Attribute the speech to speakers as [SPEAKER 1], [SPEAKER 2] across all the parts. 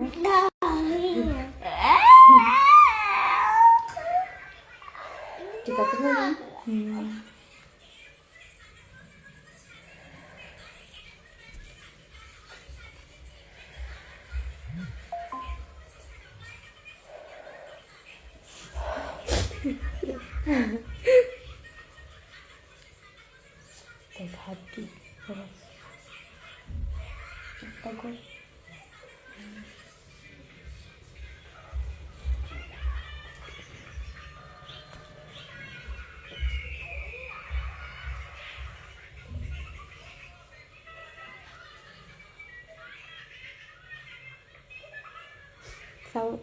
[SPEAKER 1] ঠিক আছে বলুন। হাত কি সাউন্ড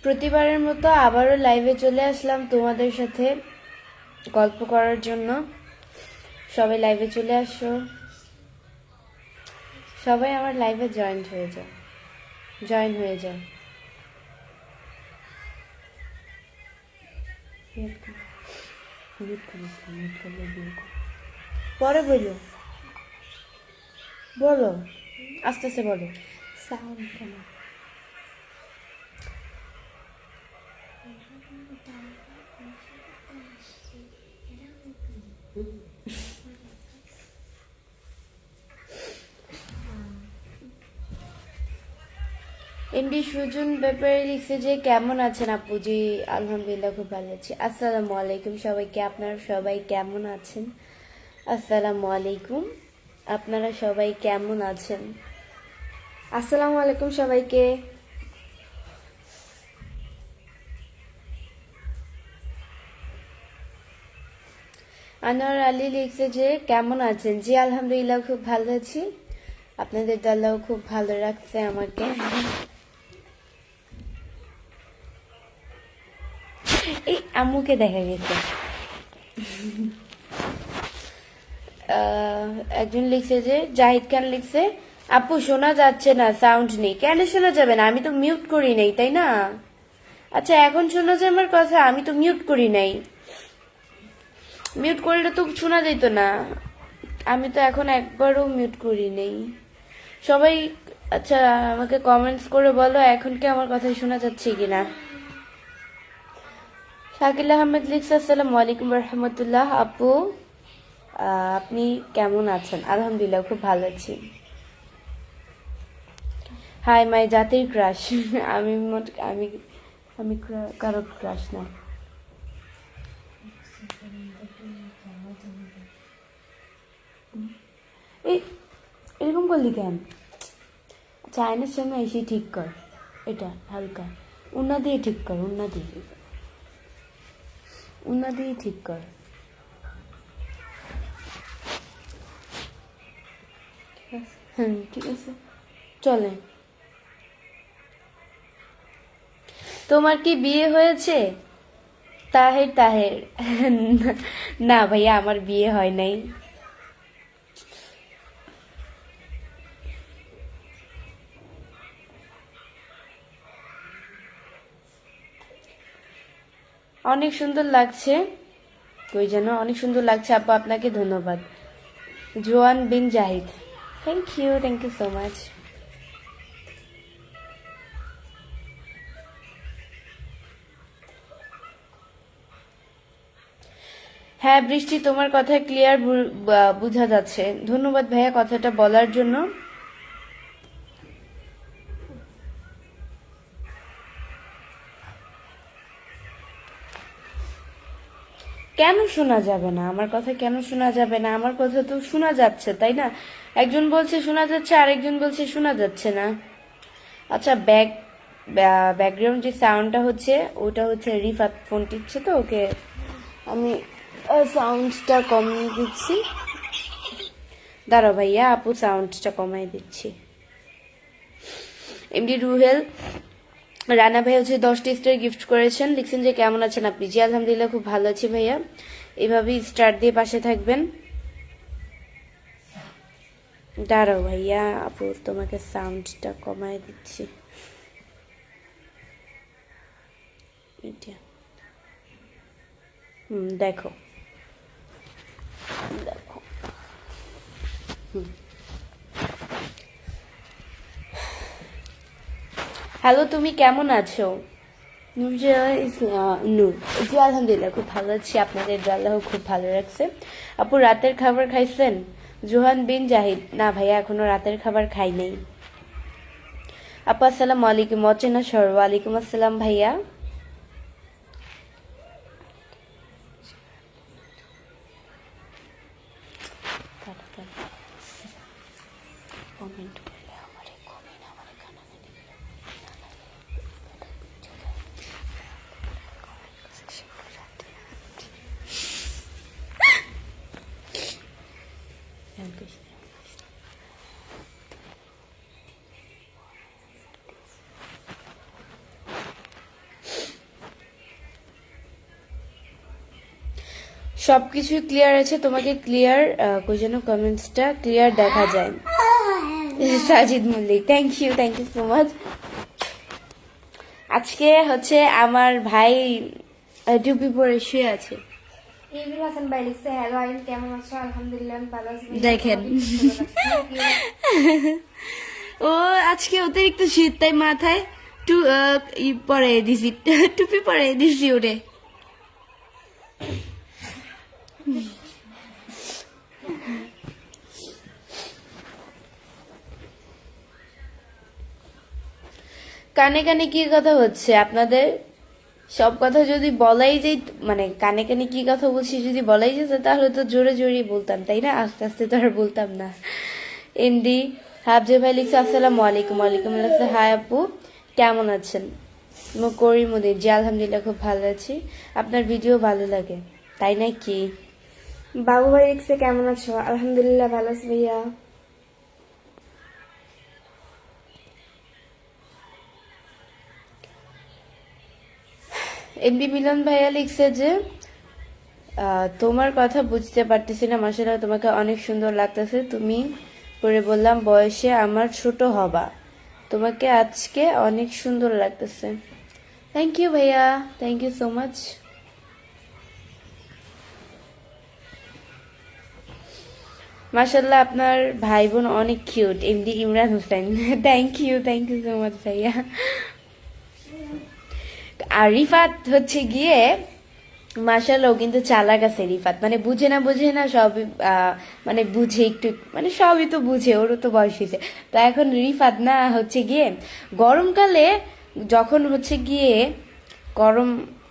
[SPEAKER 1] প্রতিবারের মতো আবারও লাইভে চলে আসলাম তোমাদের সাথে গল্প করার জন্য। সবাই লাইভে চলে আসো, সবাই আমার লাইভে জয়েন হয়ে যাও। পরে বলো আস্তে আস্তে বলো। সাউন্ড কেন এমডি সুজন ব্যাপারে লিখছে যে কেমন আছেন আপু? জি আলহামদুলিল্লাহ খুব ভালো আছি। আসসালামু আলাইকুম সবাইকে, আপনারা সবাই কেমন আছেন? আসসালামু আলাইকুম, আপনারা সবাই কেমন আছেন? আসসালামু আলাইকুম সবাইকে। আনোয়ার আলী লিখছে যে কেমন আছেন? জি আলহামদুলিল্লাহ খুব ভালো আছি, আপনাদের আল্লাহ খুব ভালো রাখছে আমাকে। এই আম্মুকে দেখা গেছে। একজন লিখছে যে জাহিদ খান লিখছে আপু শোনা যাচ্ছে না, সাউন্ড নেই। কেন শোনা যাবে না? আমি তো মিউট করি নাই, তাই না? আচ্ছা এখন শোনা যায় আমার কথা? আমি তো মিউট করি নাই, মিউট করলে তো শোনা যেত না। আমি তো এখন একবারও মিউট করি নেই। সবাই আচ্ছা আমাকে কমেন্টস করে বলো এখন কি আমার কথা শোনা যাচ্ছে কিনা। শাকিল আহমেদ লিখছে আসসালামু আলাইকুম রহমতুল্লাহ। আপু আপনি কেমন আছেন? আলহামদুলিল্লাহ খুব ভালো আছি। হাই মাই জাতির ক্রাশ। আমি আমি আমি কারো ক্রাশ না। এই এরকম করলি কেন? আচ্ছা আয়নার সামনে এসে ঠিক কর, এটা হালকা উন্না দিয়ে ঠিক কর, উন্না দিয়ে ঠিক কর। হ্যাঁ ঠিক আছে চলে। তোমার কি বিয়ে হয়েছে? তাহের না ভাইয়া আমার বিয়ে হয় নাই। অনেক সুন্দর লাগছে, কই যেন অনেক সুন্দর লাগছে আপু, আপনাকে ধন্যবাদ। Joan Bin Zahid, thank you so much. হ্যাঁ বৃষ্টি তোমার কথা ক্লিয়ার বোঝা যাচ্ছে, ধন্যবাদ ভাইয়া কথাটা বলার জন্য। কেন শোনা যাবে না আমার কথা? কেন শোনা যাবে না? আমার কথা তো শোনা যাচ্ছে, তাই না? একজন বলছে শোনা যাচ্ছে, আরেকজন বলছে শোনা যাচ্ছে না। আচ্ছা ব্যাকগ্রাউন্ড যে সাউন্ডটা হচ্ছে ওটা হচ্ছে রিফাত ফোন টিপছে, তো ওকে আমি সাউন্ডটা কমিয়ে দিচ্ছি। দাঁড়াও ভাইয়া, আপু সাউন্ডটা কমাই দিচ্ছি। এমডি রুহেল রানা ভাই হচ্ছে 10টি স্টার গিফট করেছেন, লিখছেন যে কেমন আছেন আপনি? জি আলহামদুলিল্লাহ খুব ভালো আছি ভাইয়া, এভাবেই স্টার দিয়ে পাশে থাকবেন। দাঁড়াও ভাইয়া, আপু তোমাকে সাউন্ডটা কমাই দিচ্ছি। দেখো দেখো হ্যালো, তুমি কেমন আছো? নূর, জি আলহামদুলিল্লাহ খুব ভালো আছি। আপনাদের আল্লাহ খুব ভালো রাখছে। আপু রাতের খাবার খাইছেন? জোহান বিন জাহিদ, না ভাইয়া এখনো রাতের খাবার খাই নাই। আপু আসসালামু আলাইকুম, অচেনা সর, ওয়ালাইকুম আসসালাম ভাইয়া। কমেন্ট করলে আমারে কমে না, আমারে খানা মেনে সবকিছু ক্লিয়ার আছে, তোমাকে ক্লিয়ার কই যেন কমেন্টসটা ক্লিয়ার দেখা যায়। Sajid Mallick, thank you so much. আজকে হচ্ছে আমার ভাই টুপি পরে শুয়ে আছে। দেখেন ও আজকে অতিরিক্ত শীত, তাই মাথায় পরে দিছি, টুপি পরে দিছি ওরে। কানে কানে কি কথা হচ্ছে আপনাদের? সব কথা যদি বলাই যেত, মানে কানে কানে কি কথা বলছি যদি বলাই যেত তাহলে তো জোরে জোরে বলতাম, তাই না? আস্তে আস্তে তো আর বলতাম না। এমডি হাফজে ভাই লিখছে আসসালামু আলাইকুম। ওয়ালাইকুম আসসালাম। হাই আপু, কেমন আছেন? করিমুদ্দিন, জি আলহামদুলিল্লাহ খুব ভালো আছি। আপনার ভিডিও ভালো লাগে, তাই নাকি?
[SPEAKER 2] বাবু ভাই লিখছে কেমন আছো? আলহামদুলিল্লাহ ভালো আছি ভাইয়া।
[SPEAKER 1] এমডি মিলন ভাইয়া লিখছে যে তোমার কথা বুঝতে পারতেছি না, মাশাআল্লাহ তোমাকে অনেক সুন্দর লাগতেছে। তুমি পরে বললাম বয়সে আমার ছোট হবা, তোমাকে আজকে অনেক সুন্দর লাগতেছে। থ্যাংক ইউ ভাইয়া, থ্যাংক ইউ সো মাচ। মাশাআল্লাহ আপনার ভাই বোন অনেক cute. MD Imran Hossain, thank you so much ভাইয়া। আর রিফাত হচ্ছে গিয়ে মাশাআল্লাহ কিন্তু চালাক আছে রিফাত, মানে বুঝে না সবই মানে বুঝে একটু, মানে সবই তো বুঝে, ওরও তো বয়স হয়েছে। তো এখন রিফাত না হচ্ছে গিয়ে গরমকালে, যখন হচ্ছে গিয়ে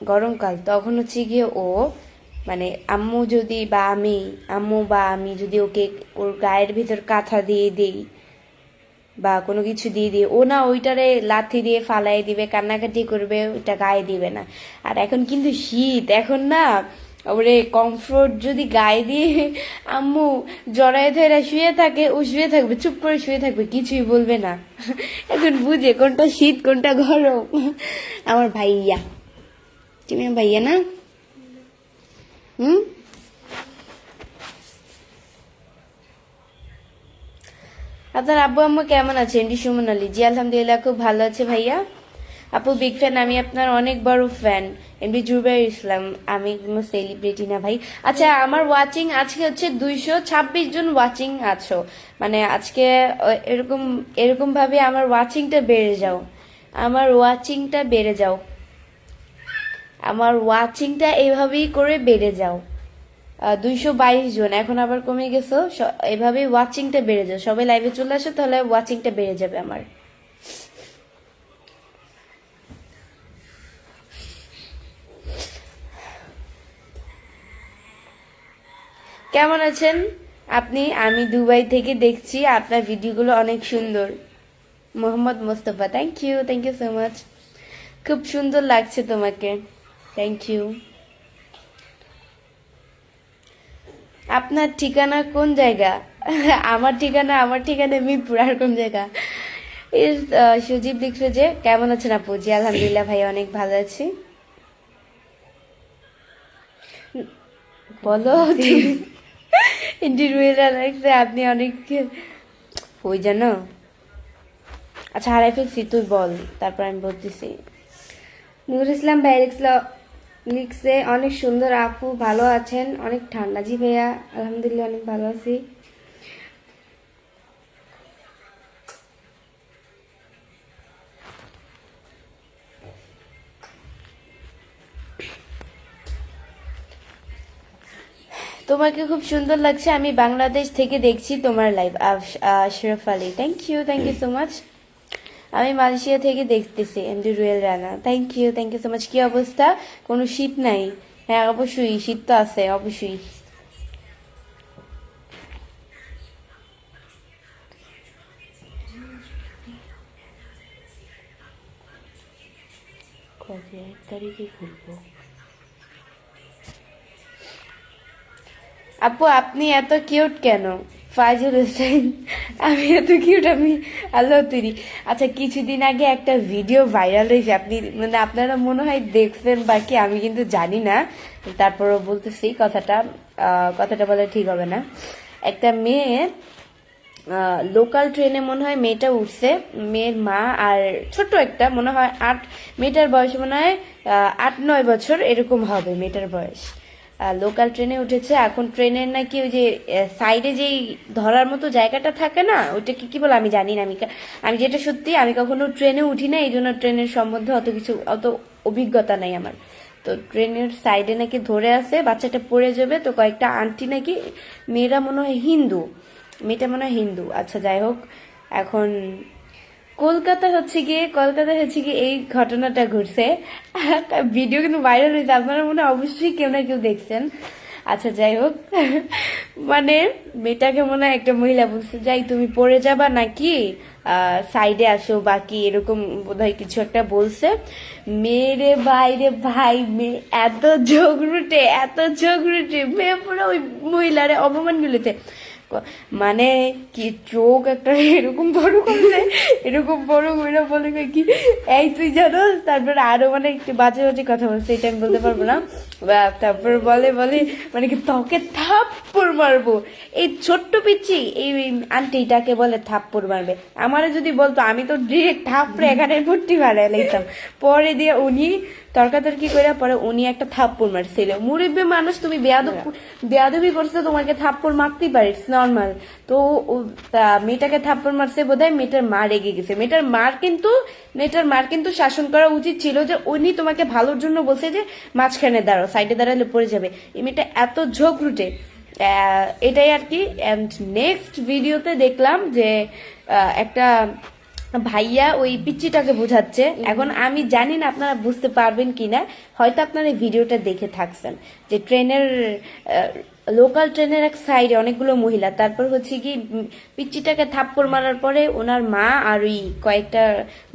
[SPEAKER 1] গরমকাল তখন হচ্ছে গিয়ে ও মানে আম্মু বা আমি যদি ওকে ওর গায়ের ভিতর কাঁথা দিয়ে দিই বা কোনো কিছু দিয়ে দিয়ে, ও না ওইটারে লাথি দিয়ে ফালাই দিবে, কান্নাকাটি করবে, ওইটা গায়ে দিবে না। আর এখন কিন্তু শীত, এখন না ওরে কমফোর্ট যদি গায়ে দিয়ে আম্মু জড়ায় ধরে শুয়ে থাকে, ও শুয়ে থাকবে, চুপ করে শুয়ে থাকবে, কিছুই বলবে না। এখন বুঝে কোনটা শীত কোনটা গরম। আমার ভাইয়া, তুমি আমার ভাইয়া না? আপনার আব্বু আম্মু কেমন আছে? এমডি সুমন আলী, জি আলহামদুলিল্লাহ খুব ভালো আছে ভাইয়া। আপু বিগ ফ্যান, আমি আপনার অনেক বড় ফ্যান। এমডি জুবাইর ইসলাম, আমি কোনো সেলিব্রিটি না ভাই। আচ্ছা আমার ওয়াচিং আজকে হচ্ছে 226 জন ওয়াচিং আছো, মানে আজকে এরকম এরকম ভাবে আমার ওয়াচিংটা বেড়ে যাও, আমার ওয়াচিংটা বেড়ে যাও, আমার ওয়াচিংটা এইভাবেই করে বেড়ে যাও। 222 জন, এখন আবার কমে গেছো। এভাবে ওয়াচিংটা বেড়ে যাও, সবাই লাইভে চলে আসো, তাহলে ওয়াচিংটা বেড়ে যাবে আমার। কেমন আছেন আপনি? আমি দুবাই থেকে দেখছি, আপনার ভিডিওগুলো অনেক সুন্দর। Mohammad Mostafa, thank you so much. খুব সুন্দর লাগছে তোমাকে, থ্যাংক ইউ। আপনার ঠিকানা কোন জায়গা? আমার ঠিকানা মিরপুর। আর কোন জায়গা? সুজীব লিখছে যে কেমন আছেন আপু? জি আলহামদুলিল্লাহ ভাই অনেক ভালো আছি। বলো লাগছে আপনি অনেক ওই জানো। আচ্ছা হারাই ফেলছি, তুই বল, তারপর আমি বলতেছি।
[SPEAKER 2] নুর ইসলাম ভাই লিখছিল লিখছে অনেক সুন্দর আপু, ভালো আছেন? অনেক ঠান্ডা। জি ভাইয়া, আলহামদুলিল্লাহ অনেক ভালো আছি।
[SPEAKER 1] তোমাকে খুব সুন্দর লাগছে, আমি বাংলাদেশ থেকে দেখছি তোমার live. Ashraf Ali, thank you so much. আমি মালয়েশিয়া থেকে দেখতেছি। MD Ruel Rana, thank you so much. কি অবস্থা? কোনো শীত নাই? হ্যাঁ অবশ্যই শীত তো আছে, অবশ্যই। কবে 1 তারিখে খুলবো? আপু আপনি এত কিউট কেন? ফাইজুল হোসেন, আমি এত কিউট? আমি আল্লাহ তৈরি। আচ্ছা, কিছুদিন আগে একটা ভিডিও ভাইরাল হয়েছে, আপনি মানে আপনারা মনে হয় দেখছেন বাকি, আমি কিন্তু জানি না, তারপরও বলতেছি কথাটা। কথাটা বলে ঠিক হবে না। একটা মেয়ে লোকাল ট্রেনে মনে হয় মেয়েটা উঠছে, মেয়ের মা আর ছোট্ট একটা মনে হয় মেয়েটার বয়স মনে হয় 8-9 বছর এরকম হবে মেয়েটার বয়স। লোকাল ট্রেনে উঠেছে। এখন ট্রেনের নাকি ওই যে সাইডে যেই ধরার মতো জায়গাটা থাকে না, ওইটা কি বলে আমি জানি না। আমি যেটা সত্যি, আমি কখনো ট্রেনে উঠি না, এই জন্য ট্রেনের সম্বন্ধে অত অভিজ্ঞতা নাই আমার। তো ট্রেনের সাইডে নাকি ধরে আছে, বাচ্চাটা পড়ে যাবে, তো কয়েকটা আন্টি নাকি, মেয়েটা মনে হয় হিন্দু। আচ্ছা যাই হোক, এখন কলকাতা হচ্ছে গিয়ে এই ঘটনাটা ঘটছে। ভিডিও কিন্তু ভাইরাল হয়েছে, আপনারা মনে হয় অবশ্যই কেউ না কেউ দেখছেন। আচ্ছা যাই হোক, মানে মেয়েটাকে মনে হয় একটা মহিলা বলছে, যাই তুমি পড়ে যাবা নাকি, সাইডে আসো বাকি, এরকম বোধহয় কিছু একটা বলছে। মেয়েরে বাইরে ভাই, মেয়ে এত ঝগড়ুটে, মেয়ে পুরো ওই মহিলারে অপমান গুলিতে, মানে কি চোখ একটা এরকম বড় করছে, এরকম বড় করে বলে কি এই তুই জানো, তারপরে আরো মানে একটু বাজে বাজে কথা বলছে, এটা আমি বলতে পারবো না। তারপর বলে মানে কি তোকে থাপ্পড় মারবো, এই ছোট্ট পিচ্ছি এই আন্টিটাকে বলে থাপ্পড় মারবে। আমারে যদি বলতো আমি তো ডিরেক্ট থাপ্পড়ে এখানে ভর্তি মারাই লাইতাম। পরে দিয়ে উনি তর্কাতর্কি করে পরে উনি একটা থাপ্পড় মারছিল। মুরব্বী মানুষ, তুমি বেয়াদবি করছো, তোমাকে থাপ্পড় মারতেই পারে, নর্মাল। তো মেয়েটাকে থাপ্পড় মারছে বোধহয়, মেয়েটার মা রেগে গেছে। মেয়েটার মার কিন্তু শাসন করা উচিত ছিল, যে উনি তোমাকে ভালোর জন্য বলছে যে মাঝখানে দাঁড়াও, সাইডে দাঁড়ালে পড়ে যাবে। এই মেয়েটা এত ঝোঁকরুটে, এটাই আর কি। অ্যান্ড নেক্সট ভিডিওতে দেখলাম যে একটা ভাইয়া ওই পিচ্চিটাকে বোঝাচ্ছে। এখন আমি জানি না আপনারা বুঝতে পারবেন কিনা, হয়তো আপনারা এই ভিডিওটা দেখে থাকছেন, যে লোকাল ট্রেনের এক সাইডে অনেকগুলো মহিলা, তারপর হচ্ছে কি পিচ্চিটাকে থাপ্পড় মারার পরে ওনার মা আর ওই কয়েকটা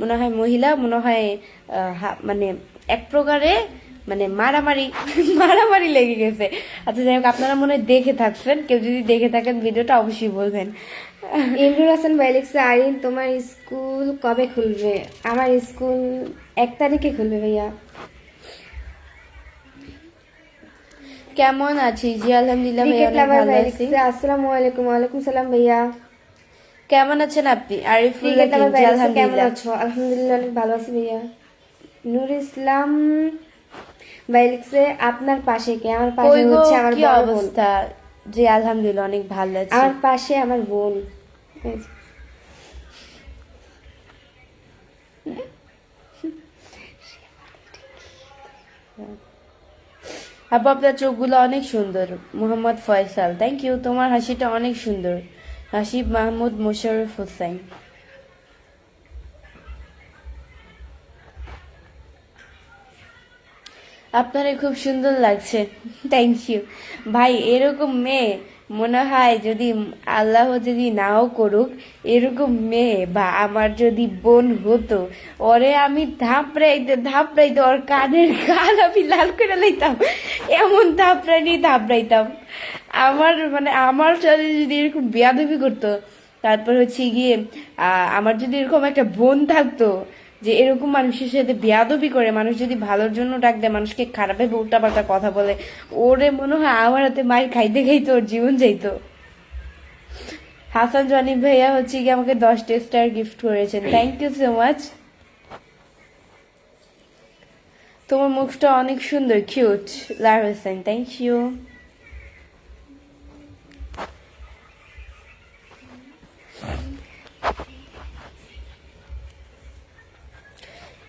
[SPEAKER 1] মনে হয় মহিলা, মনে হয় মানে এক প্রকারে মানে মারামারি লেগে গেছে। আচ্ছা যাই হোক, আপনারা মনে হয় দেখে থাকছেন, কেউ যদি দেখে থাকেন ভিডিওটা অবশ্যই বলবেন।
[SPEAKER 2] ইমরুল হাসান ভাই লিখছে, আরিন তোমার স্কুল কবে খুলবে? আমার স্কুল 1 তারিখে খুলবে ভাইয়া।
[SPEAKER 1] কেমন আছিস? জি আলহামদুলিল্লাহ ভাইয়া,
[SPEAKER 2] ক্রিকেট
[SPEAKER 1] অনেক
[SPEAKER 2] লাভার
[SPEAKER 1] ভালো
[SPEAKER 2] ভাই
[SPEAKER 1] আছি।
[SPEAKER 2] লিখছে, আসসালামু আলাইকুম। ওয়ালাইকুম সালাম ভাইয়া।
[SPEAKER 1] কেমন আছেন আপনি? আরিফুল্লাহ
[SPEAKER 2] ক্রিকেট লাভার
[SPEAKER 1] জি
[SPEAKER 2] ভাই লিখছে, কেমন
[SPEAKER 1] আলহামদুলিল্লাহ।
[SPEAKER 2] আছো? আলহামদুলিল্লাহ অনেক ভালো আছি ভাইয়া। নুর ইসলাম ভাই লিখছে, আপনার পাশে কে? আমার পাশে
[SPEAKER 1] কই গো,
[SPEAKER 2] হচ্ছে আমার
[SPEAKER 1] কি
[SPEAKER 2] বড় বোন।
[SPEAKER 1] অবস্থা? জি আলহামদুলিল্লাহ অনেক ভালো আছি।
[SPEAKER 2] আমার পাশে আমার বোন।
[SPEAKER 1] আপু আপনার চোখগুলো অনেক সুন্দর। মোহাম্মদ ফয়সাল, থ্যাংক ইউ, তোমার হাসিটা অনেক সুন্দর। হাসিব মাহমুদ মোশাররফ হোসাইন, আপনারে খুব সুন্দর লাগছে, থ্যাংক ইউ ভাই। এরকম মেয়ে মনে হয় যদি আল্লাহ যদি নাও করুক, এরকম মেয়ে বা আমার যদি বোন হতো, ওরে আমি ধাপড়াইতে ওর কানের গাল আমি লাল করে লাইতাম, এমন ধাপড়াইতাম। আমার সাথে যদি এরকম বেয়াদবি করতো, তারপর হচ্ছে গিয়ে আমার যদি এরকম একটা বোন থাকতো যে এরকম মানুষের সাথে বেয়াদবি করে, মানুষ যদি ভালোর জন্য ডাক দেয়, মানুষকে খারাপ ভেবে উল্টাপাল্টা কথা বলে, ওরে মনে হয় আমার হাতে মায়ের খাইতে খাইতে ওর জীবন যাইতো। হাসান জনি ভাইয়া হচ্ছে কি আমাকে 10টা স্টার গিফট করেছেন, থ্যাংক ইউ সো মাচ। তোমার মুখটা অনেক সুন্দর, কিউট। লার Hossain, thank you.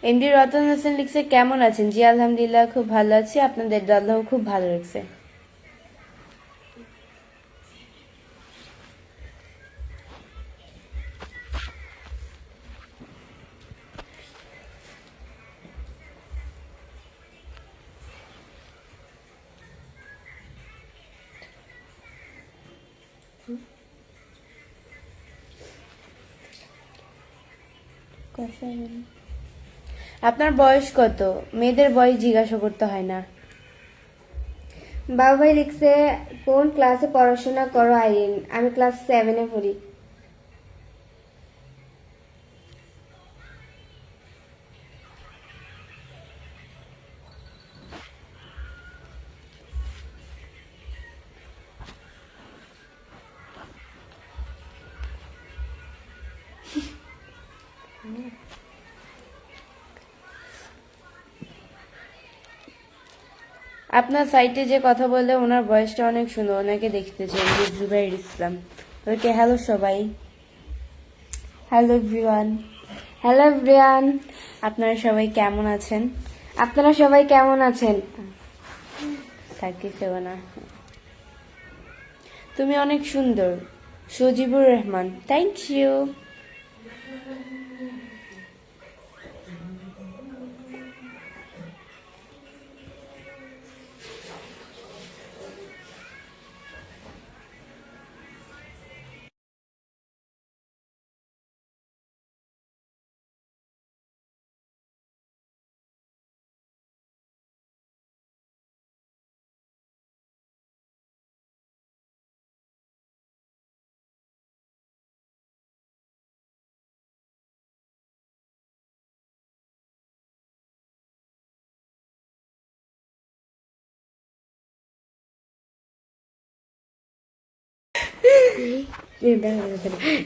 [SPEAKER 1] MD Ratan Hossain লিখছে কেমন আছেন? জি আলহামদুলিল্লাহ খুব ভালো আছি, আপনাদের দাদাও খুব ভালো লাগছে। আপনার বয়স কত? মেয়েদের বয়স জিজ্ঞাসা করতে হয় না।
[SPEAKER 2] বাবু ভাই লিখছে কোন ক্লাসে পড়াশোনা করো আইরিন? আমি ক্লাস 7-এ পড়ি।
[SPEAKER 1] আপনার সাইটে যে কথা বলে ওনার বয়সটা অনেক সুন্দর, ওনাকে দেখতে চাই। জুবাইর ইসলাম। ওকে, হ্যালো সবাই, হ্যালো এভরিওয়ান।
[SPEAKER 2] হ্যালো এভরিওয়ান,
[SPEAKER 1] আপনারা সবাই কেমন আছেন?
[SPEAKER 2] আপনারা সবাই কেমন আছেন?
[SPEAKER 1] থাকিস না, তুমি অনেক সুন্দর। Sajibur Rahman, thank you.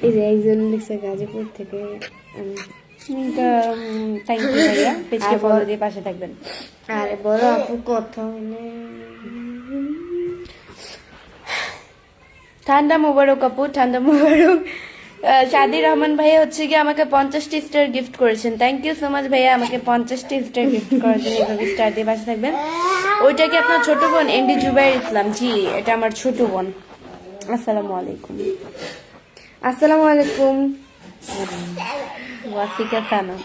[SPEAKER 2] এই যে একজন লিখছে গাজীপুর থেকে।
[SPEAKER 1] থ্যাংক ইউ ভাইয়া, পেজকে ফলো দিয়ে পাশে থাকবেন।
[SPEAKER 2] আরে বড় আপু কথা হলো।
[SPEAKER 1] ঠান্ডা মুবারক আপু, ঠান্ডা মুবারক। শাদি রহমান ভাইয়া হচ্ছে কি আমাকে 50টি স্টার গিফট করেছেন। থ্যাংক ইউ সো মাচ ভাইয়া, আমাকে 50টি স্টার গিফট করার জন্য। এইভাবে স্টার দিয়ে পাশে থাকবেন। ওইটা কি আপনার ছোট বোন? এমডি জুবাইর ইসলাম, জি এটা আমার ছোট বোন। আসসালামু আলাইকুম।
[SPEAKER 2] আসসালামু আলাইকুম।
[SPEAKER 1] ওয়াসিকা সানা।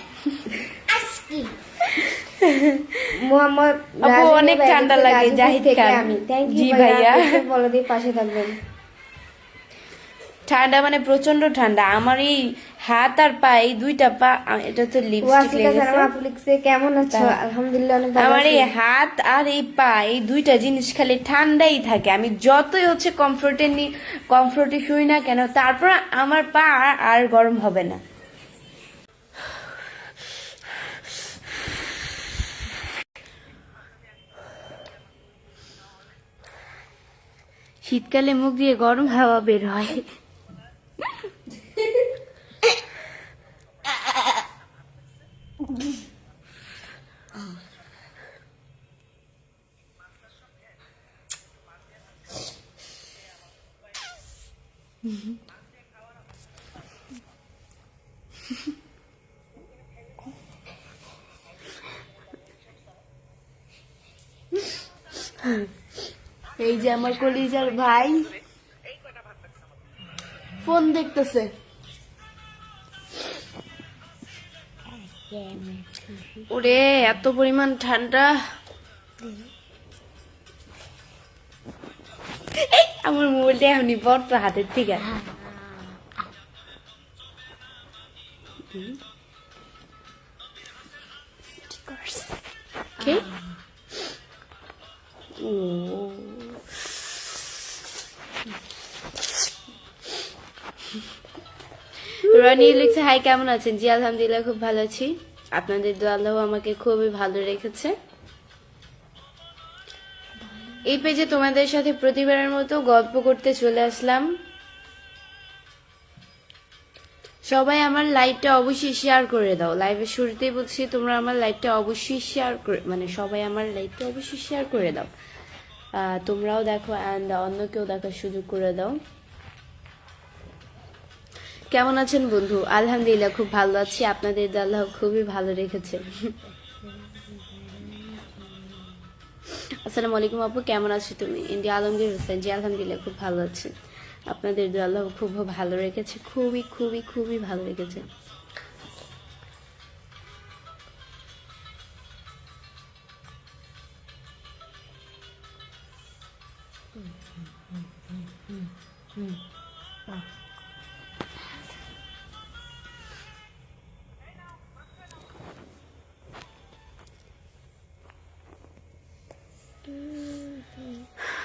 [SPEAKER 2] মোহাম্মদ
[SPEAKER 1] আপু অনেক ঠান্ডা লাগে। জাহিদ খান,
[SPEAKER 2] আমি থ্যাংক
[SPEAKER 1] জি
[SPEAKER 2] ইউ
[SPEAKER 1] ভাইয়া।
[SPEAKER 2] ভাইয়া, বলে দিয়ে পাশে থাকবেন।
[SPEAKER 1] ঠান্ডা মানে প্রচন্ড ঠান্ডা। আমার এই হাত আর পা, এই দুইটা পা, এটা তো লিপস্টিক লেগেছে।
[SPEAKER 2] কেমন আছো? আলহামদুলিল্লাহ অনেক ভালো
[SPEAKER 1] আমার
[SPEAKER 2] আছি।
[SPEAKER 1] এই হাত আর এই পা, এই দুইটা জিনিস খালি ঠান্ডাই থাকে। আমি যতই হচ্ছে কমফোর্টে শুই না কেন, তারপর আমার পা আর গরম হবে না। শীতকালে মুখ দিয়ে গরম হাওয়া বের হয়। এই যে আমার কলিজার ভাই ফোন দেখতেছে। ওরে এত পরিমাণ ঠান্ডা। এই, আমার মোবাইলটা এমনি বড় তো হাতের থেকে। Okay. রনি লিখছে হাই কেমন আছেন? জি আলহামদুলিল্লাহ খুব ভালো আছি, আপনাদের দোয়া আল্লাহ আমাকে খুবই ভালো রেখেছে। এই পেজে তোমাদের সাথে প্রতিবারের মতো গল্প করতে চলে আসলাম। সবাই আমার লাইভটা অবশ্যই শেয়ার করে দাও। লাইভের শুরুতেই বলছি তোমরা আমার লাইভটা অবশ্যই শেয়ার করে, মানে সবাই আমার লাইভটা অবশ্যই শেয়ার করে দাও। তোমরাও দেখো অ্যান্ড অন্যকেও দেখার সুযোগ করে দাও। কেমন আছেন বন্ধু? আলহামদুলিল্লাহ খুব ভালো আছি, আপনাদের আল্লাহ খুবই ভালো রেখেছে। আসসালামু আলাইকুম আপু, কেমন আছো তুমি? ইন্ডিয়া আলমগীর হোসেন, জি আলহামদুলিল্লাহ খুব ভালো আছি, আপনাদের আল্লাহ খুব ভালো রেখেছে, খুবই খুবই খুবই ভালো রেখেছে।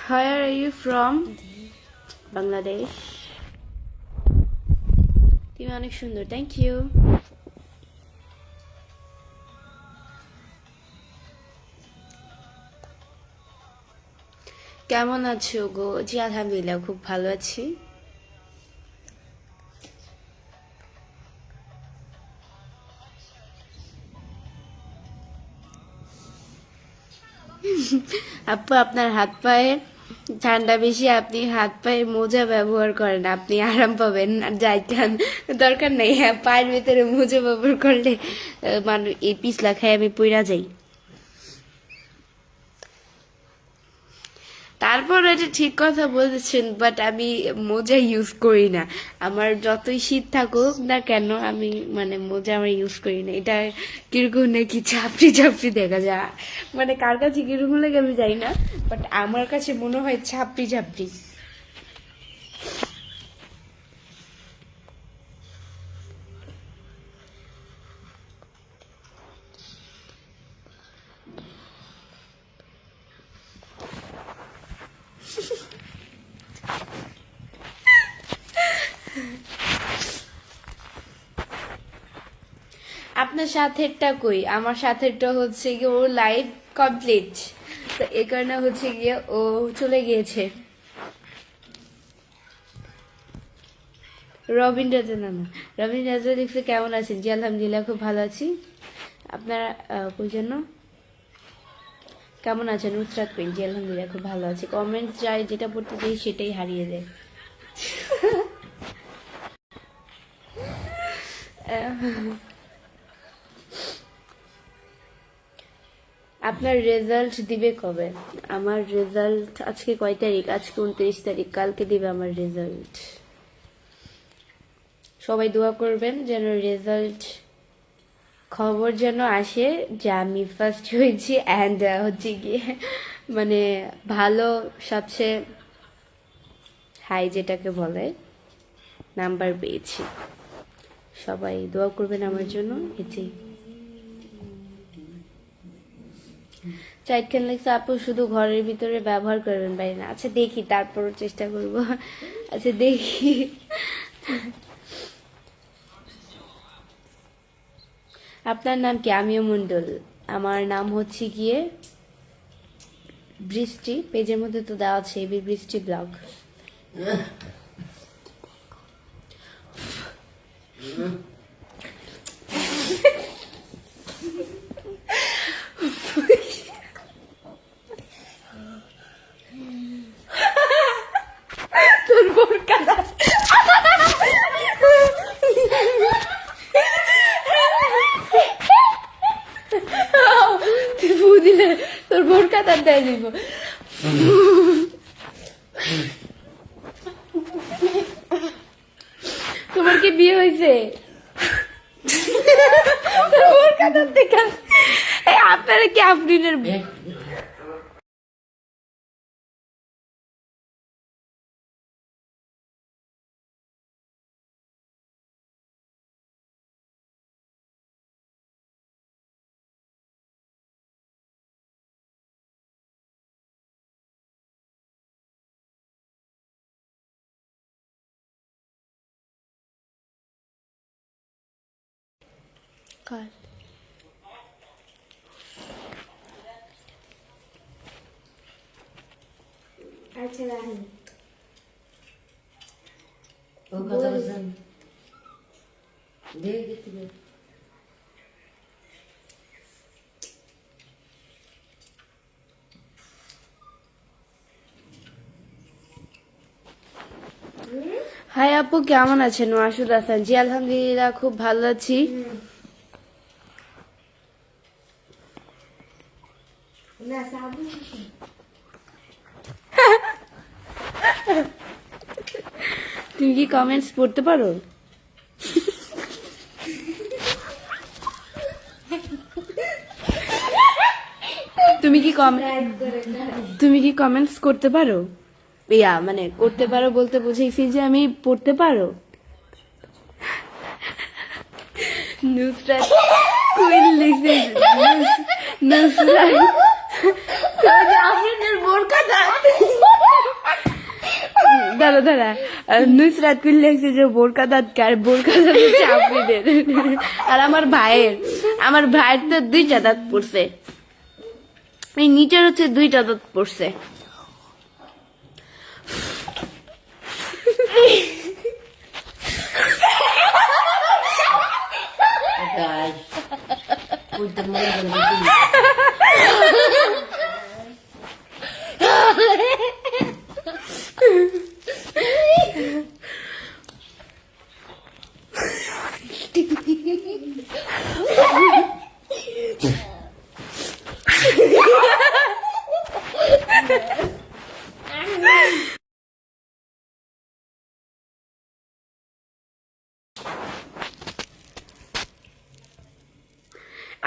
[SPEAKER 1] Where are you from? Bangladesh. তুমি অনেক সুন্দর, থ্যাংক ইউ। কেমন আছো গো? জি আলহামদুলিল্লাহ খুব ভালো আছি। আপু আপনার হাত পায়ে ঠান্ডা বেশি, আপনি হাত পায়ে মোজা ব্যবহার করেন, আপনি আরাম পাবেন। আর যাইতেন দরকার নেই, হ্যাঁ পায়ের ভিতরে মোজা ব্যবহার করলে মানুষ এই পিছলা খাই আমি পইরা যাই। তারপর এটা ঠিক কথা বলেছেন, বাট আমি মোজা ইউজ করি না। আমার যতই শীত থাকুক না কেন আমি মানে মোজা আমার ইউজ করি না। এটা কিরকম নাকি চাপড়ি চাপড়ি দেখা যায়, মানে কার কাছে কিরকম লাগে আমি যাই না, বাট আমার কাছে মনে হয় চাপড়ি চাপড়ি। আপনার সাথেরটা কই? আমার সাথেরটা হচ্ছে গিয়ে ও লাইভ কমপ্লিট, তো এই কারণে হচ্ছে গিয়ে ও চলে গিয়েছে। রবীন্দ্র না না, রবীন্দ্র দেখছে কেমন আছেন? জি আলহামদুলিল্লাহ খুব ভালো আছি, আপনারা কই জন্য কেমন আছেন? নুসরাত কুইন, জি আলহামদুলিল্লাহ খুব ভালো আছি। কমেন্ট চাই, যেটা পড়তে চাই সেটাই হারিয়ে দেয়। আপনার রেজাল্ট দিবে কবে? আমার রেজাল্ট আজকে কয় তারিখ? আজকে 29 তারিখ, কালকে দিবে আমার রেজাল্ট। সবাই দোয়া করবেন যেন রেজাল্ট খবর যেন আসে যে আমি ফার্স্ট হয়েছি, অ্যান্ড হচ্ছে গিয়ে মানে ভালো সবচেয়ে হাই যেটাকে বলে নাম্বার পেয়েছি। সবাই দোয়া করবেন আমার জন্য, এটাই। চাইট কেন লাগছে আপু? শুধু ঘরের ভিতরে ব্যবহার করবেন, বাইরে না। আচ্ছা দেখি, তারপরও চেষ্টা করব। আচ্ছা দেখি। আপনার নাম কি? আমিও মন্ডল। আমার নাম হচ্ছে গিয়ে বৃষ্টি, পেজের মধ্যে তো দেওয়া আছে বৃষ্টি ব্লগ। তোর বোরকা তুই ফু দিলে তোর বোরকা তার দেয় দিব। তোমার কি বিয়ে হয়েছে? তোর বোরকা তার দেখা। আপনারা কি আফরিনের কার?
[SPEAKER 2] আচ্ছা রাখি।
[SPEAKER 3] ও কথা বলছেন
[SPEAKER 1] হাই আপু, কেমন আছেন? মাসুদ হাসান। জি আলহামদুলিল্লাহ, খুব ভালো আছি। তুমি কি কমেন্টস পড়তে পারো? তুমি কি কমেন্টস করতে পারো? মানে করতে পারো বলতে বুঝেছি যে আমি পড়তে পারো। নুসরাত কুইন লিখছে, নুসরাত আপনাদের বোরকা দাঁড়া নুসরাত কুইন লিখছে যে বোরকা দাঁত কার, বোরকা দাঁত হচ্ছে আপনাদের। আর আমার ভাইয়ের তো 2টা দাঁত পড়ছে, এই নিচের হচ্ছে 2টা দাঁত পড়ছে।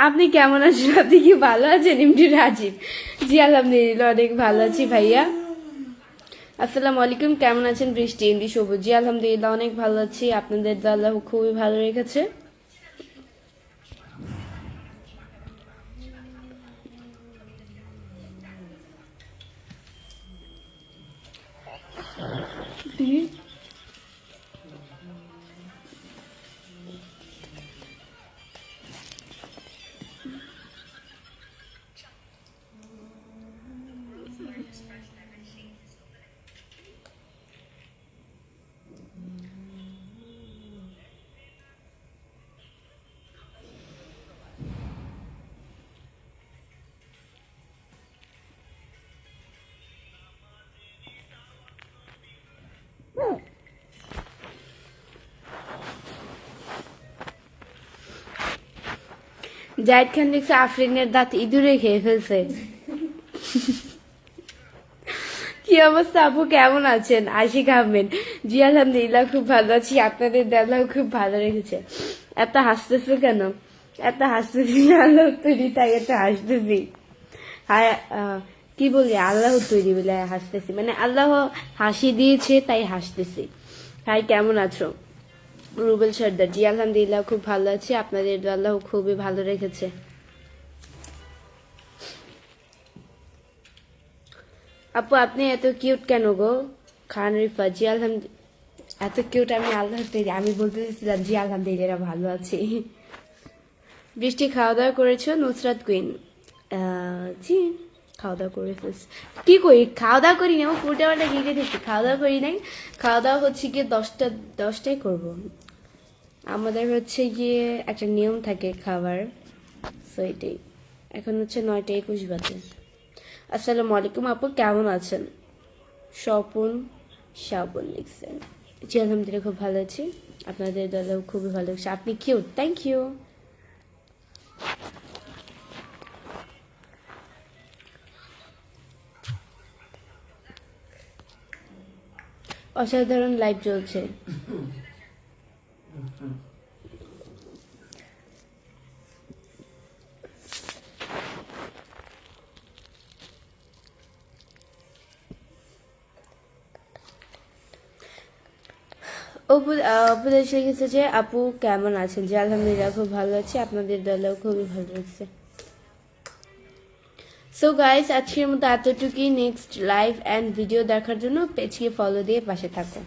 [SPEAKER 1] আপনি কেমন আছেন? আপনি কি ভালো আছেন? এমডি রাজীব। জি আলহামদুলিল্লাহ, অনেক ভালো আছি ভাইয়া। আসসালামু আলাইকুম, কেমন আছেন? বৃষ্টি। এমডি সবুজ। জি আলহামদুলিল্লাহ, অনেক ভালো আছি। আপনাদের আল্লাহ খুবই ভালো রেখেছে। জাহিদ খান দেখছে আফরিনের দাঁত ইঁদুরে খেয়ে ফেলছে। কি অবস্থা আপু, কেমন আছেন? আশিক আহমেদ। জি আলহামদুলিল্লাহ, খুব ভালো আছি। আপনাদের দাদা খুব ভালো রেখেছে। এত হাসতেছে কেন? এত হাসতেছি, আল্লাহ তৈরি তাই এত হাসতেছি। কি বলি, আল্লাহ তৈরি বলে হাসতেছি, মানে আল্লাহ হাসি দিয়েছে তাই হাসতেছি। হাই, কেমন আছো? রুবেল সর্দার। জি আলহামদুলিল্লাহ, খুব ভালো আছি। আপনাদের আল্লাহ খুবই ভালো রেখেছে। আপু আপনি এত কিউট কেন গো? খান রিফা। জি আলহামদুলিল্লাহ, এত কিউট আমি আল্লাহ তৈরি। আমি বলতে চাইছিলাম জি আলহামদুলিল্লাহ ভালো আছি। বৃষ্টি, খাওয়া দাওয়া করেছো? নুসরাত কুইন। জি খাওয়া দাওয়া করে ফেলছি। কি করি, খাওয়া দাওয়া করি না, ফুটে ওটা গিয়ে দেখছি। খাওয়া দাওয়া করি নাই, খাওয়া দাওয়া হচ্ছে গিয়ে 10টায় করবো। আমাদের হচ্ছে গিয়ে একটা নিয়ম থাকে খাবার, তো এটাই। এখন হচ্ছে 9টা 21 বাজে। আসসালামু আলাইকুম আপু, কেমন আছেন? শ্রাবণ লিখছেন। জি আলহামদুলিল্লাহ, খুব ভালো আছি। আপনাদের দলে খুবই ভালো লাগছে। আপনি কিউট, থ্যাংক ইউ। অসাধারণ লাইভ চলছে। উপদেশ লিখেছে যে আপু কেমন আছেন? যে আলহামদুলিল্লাহ খুব ভালো আছি। আপনাদের দলেও খুবই ভালো লাগছে। সো গাইস, আজকের মতো এতটুকুই। নেক্সট লাইভ অ্যান্ড ভিডিও দেখার জন্য পেজকে ফলো দিয়ে পাশে থাকো।